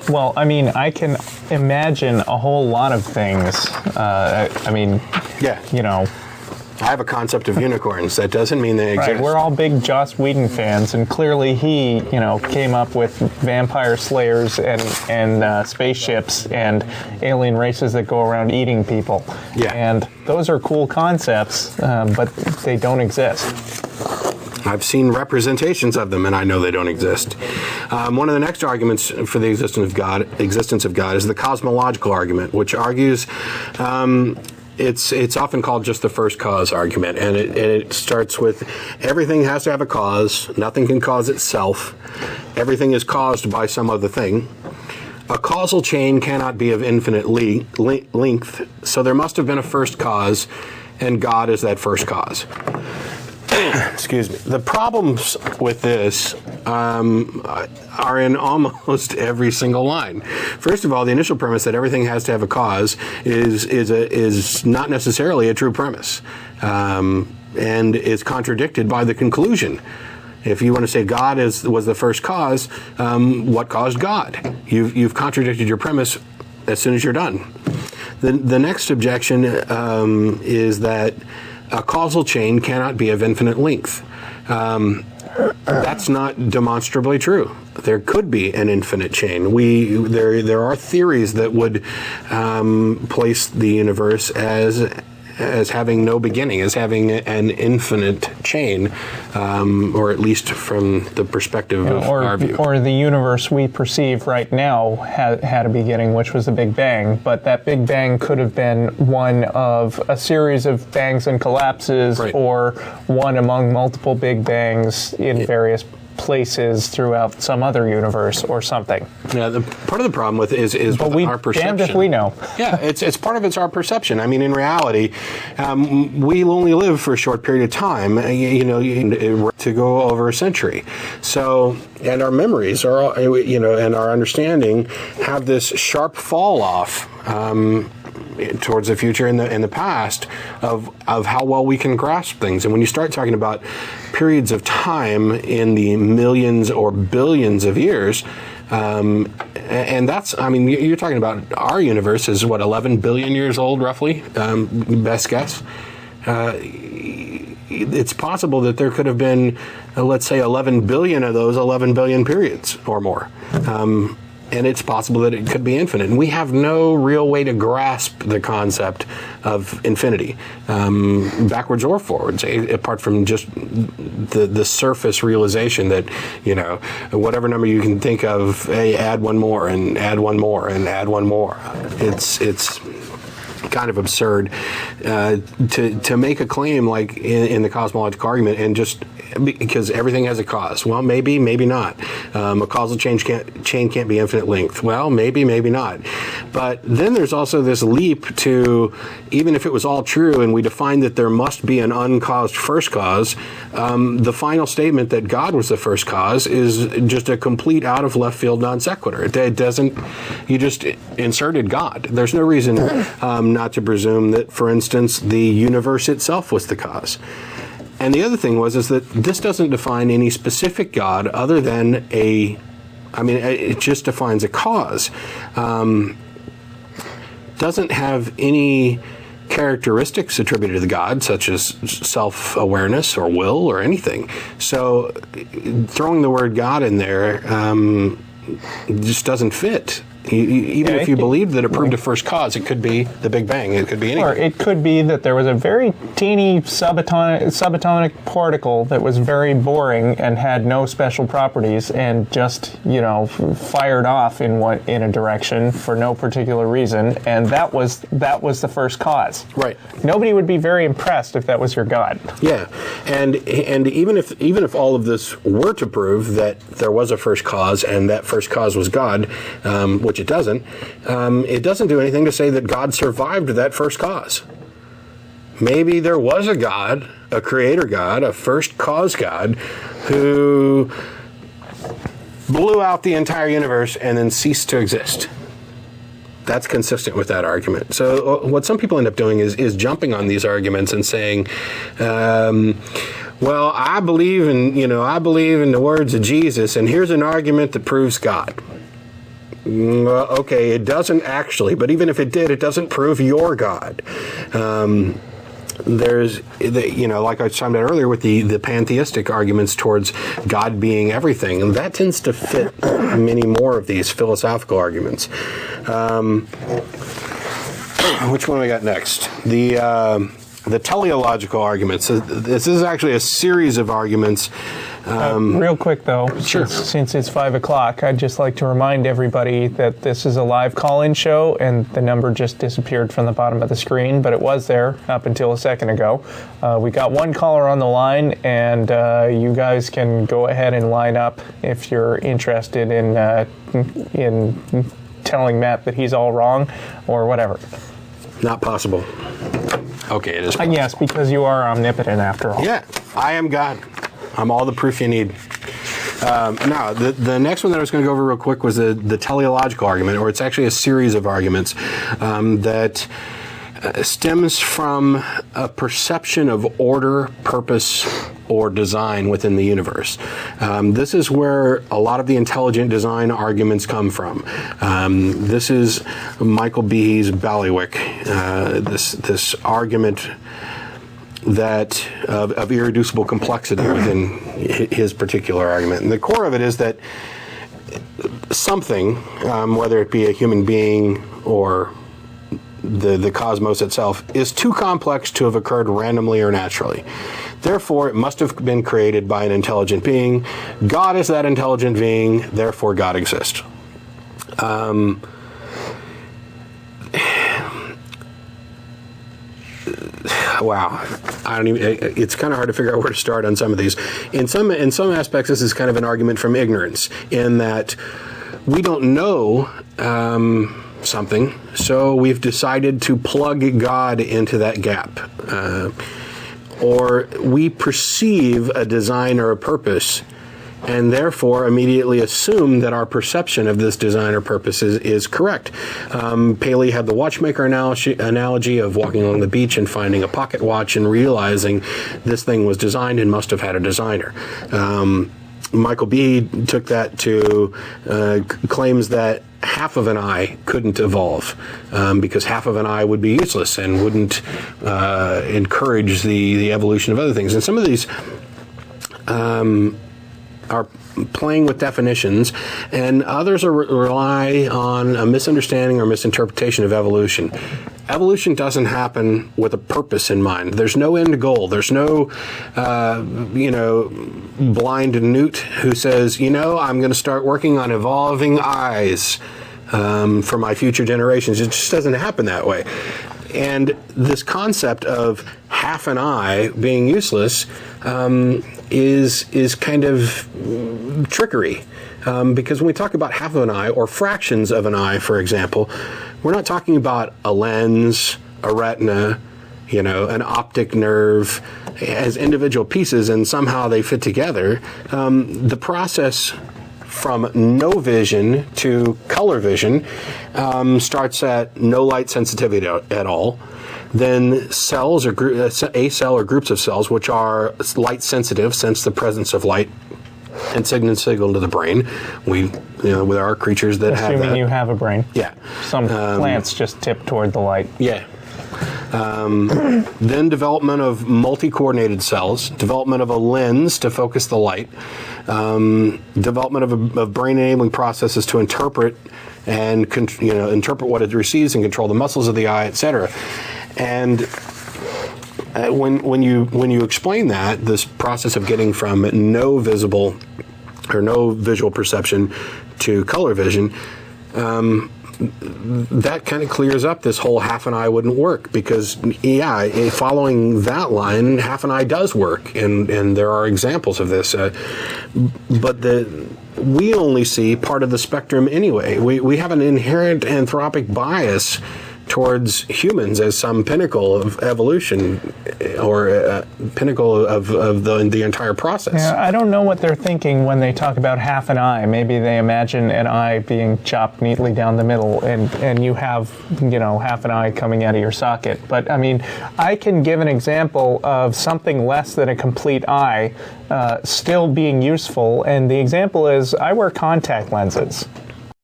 Well, I mean, I can imagine a whole lot of things. Yeah. You know. I have a concept of unicorns. That doesn't mean they exist. Right, we're all big Joss Whedon fans, and clearly he, came up with vampire slayers and spaceships and alien races that go around eating people. Yeah. And those are cool concepts, but they don't exist. I've seen representations of them, and I know they don't exist. One of the next arguments for the existence of God is the cosmological argument, which argues it's often called just the first cause argument, and it starts with everything has to have a cause. Nothing can cause itself. Everything is caused by some other thing. A causal chain cannot be of infinite length, so there must have been a first cause, and God is that first cause. Excuse me. The problems with this are in almost every single line. First of all, the initial premise that everything has to have a cause is not necessarily a true premise, and is contradicted by the conclusion. If you want to say God was the first cause, what caused God? You've contradicted your premise as soon as you're done. The next objection is that a causal chain cannot be of infinite length. That's not demonstrably true. There could be an infinite chain. There are theories that would place the universe as having no beginning, as having an infinite chain, or at least from the perspective of our view. Or the universe we perceive right now had a beginning, which was the Big Bang, but that Big Bang could have been one of a series of bangs and collapses, right, or one among multiple Big Bangs in various places throughout some other universe or something. Yeah, part of the problem with is our perception. Damned if we know. Yeah, it's part of it's our perception. I mean, in reality, we only live for a short period of time. To go over a century. So, and our memories are, and our understanding have this sharp fall off towards the future and the past of how well we can grasp things. And when you start talking about periods of time in the millions or billions of years, and that's, you're talking about our universe is 11 billion years old, roughly, best guess. It's possible that there could have been, let's say, 11 billion of those 11 billion periods or more. And it's possible that it could be infinite. And we have no real way to grasp the concept of infinity, backwards or forwards, apart from just the surface realization that, whatever number you can think of, hey, add one more and add one more and add one more. It's kind of absurd to make a claim like in the cosmological argument and just because everything has a cause. Well, maybe not. A causal chain can't be infinite length. Well, maybe not. But then there's also this leap to, even if it was all true and we define that there must be an uncaused first cause, the final statement that God was the first cause is just a complete out of left field non sequitur. It doesn't, you just inserted God. There's no reason not to presume that, for instance, the universe itself was the cause. And the other thing is that this doesn't define any specific God other than it just defines a cause. Doesn't have any characteristics attributed to the God, such as self-awareness or will or anything. So throwing the word God in there just doesn't fit. Even if you believed that it proved a first cause, it could be the Big Bang. It could be anything. Or it could be that there was a very teeny subatomic particle that was very boring and had no special properties and just, fired off in a direction for no particular reason, and that was the first cause. Right. Nobody would be very impressed if that was your God. Yeah, and even if all of this were to prove that there was a first cause and that first cause was God, which it doesn't do anything to say that God survived that first cause. Maybe there was a God, a creator God, a first cause God, who blew out the entire universe and then ceased to exist. That's consistent with that argument. So what some people end up doing is jumping on these arguments and saying, well, I believe in the words of Jesus, and here's an argument that proves God. Okay, it doesn't actually, but even if it did, it doesn't prove you're God. There's, like I talked about earlier with the pantheistic arguments towards God being everything, and that tends to fit many more of these philosophical arguments. Which one we got next? The teleological arguments. So this is actually a series of arguments. Real quick, though, Sure. since it's 5 o'clock, I'd just like to remind everybody that this is a live call-in show, and the number just disappeared from the bottom of the screen, but it was there up until a second ago. We got one caller on the line, and you guys can go ahead and line up if you're interested in telling Matt that he's all wrong or whatever. Not possible. Okay, it is possible. Yes, because you are omnipotent after all. Yeah, I am God. I'm all the proof you need. Now, the next one that I was going to go over real quick was the teleological argument, or it's actually a series of arguments that stems from a perception of order, purpose, or design within the universe. This is where a lot of the intelligent design arguments come from. This is Michael Behe's Bailiwick, this argument that of irreducible complexity within his particular argument. And the core of it is that something, whether it be a human being or the cosmos itself, is too complex to have occurred randomly or naturally. Therefore, it must have been created by an intelligent being. God is that intelligent being, therefore God exists. Wow, it's kind of hard to figure out where to start on some of these. In some aspects, this is kind of an argument from ignorance, in that we don't know something, so we've decided to plug God into that gap. Or we perceive a design or a purpose, and therefore immediately assume that our perception of this design or purpose is correct. Paley had the watchmaker analogy of walking along the beach and finding a pocket watch and realizing this thing was designed and must have had a designer. Michael Behe took that to claims that half of an eye couldn't evolve because half of an eye would be useless and wouldn't encourage the evolution of other things. And some of these are playing with definitions, and others rely on a misunderstanding or misinterpretation of evolution. Evolution doesn't happen with a purpose in mind. There's no end goal. There's no, blind newt who says, I'm going to start working on evolving eyes for my future generations. It just doesn't happen that way. And this concept of half an eye being useless is kind of trickery. Because when we talk about half of an eye or fractions of an eye, for example, we're not talking about a lens, a retina, an optic nerve as individual pieces and somehow they fit together. The process from no vision to color vision starts at no light sensitivity at all. Then cells, or a cell or groups of cells, which are light sensitive, sense the presence of light and signal to the brain. We, with our creatures that have that. Assuming you have a brain. Yeah. Some plants just tip toward the light. Yeah. Then development of multi-coordinated cells, development of a lens to focus the light, development of brain-enabling processes to interpret and interpret what it receives and control the muscles of the eye, etc. And when you explain that, this process of getting from no visible or no visual perception to color vision, that kind of clears up this whole half an eye wouldn't work, because following that line, half an eye does work, and there are examples of this, but we only see part of the spectrum anyway. We have an inherent anthropic bias towards humans as some pinnacle of evolution or pinnacle of the entire process. Yeah, I don't know what they're thinking when they talk about half an eye. Maybe they imagine an eye being chopped neatly down the middle and you have, half an eye coming out of your socket. But I mean, I can give an example of something less than a complete eye still being useful, and the example is I wear contact lenses.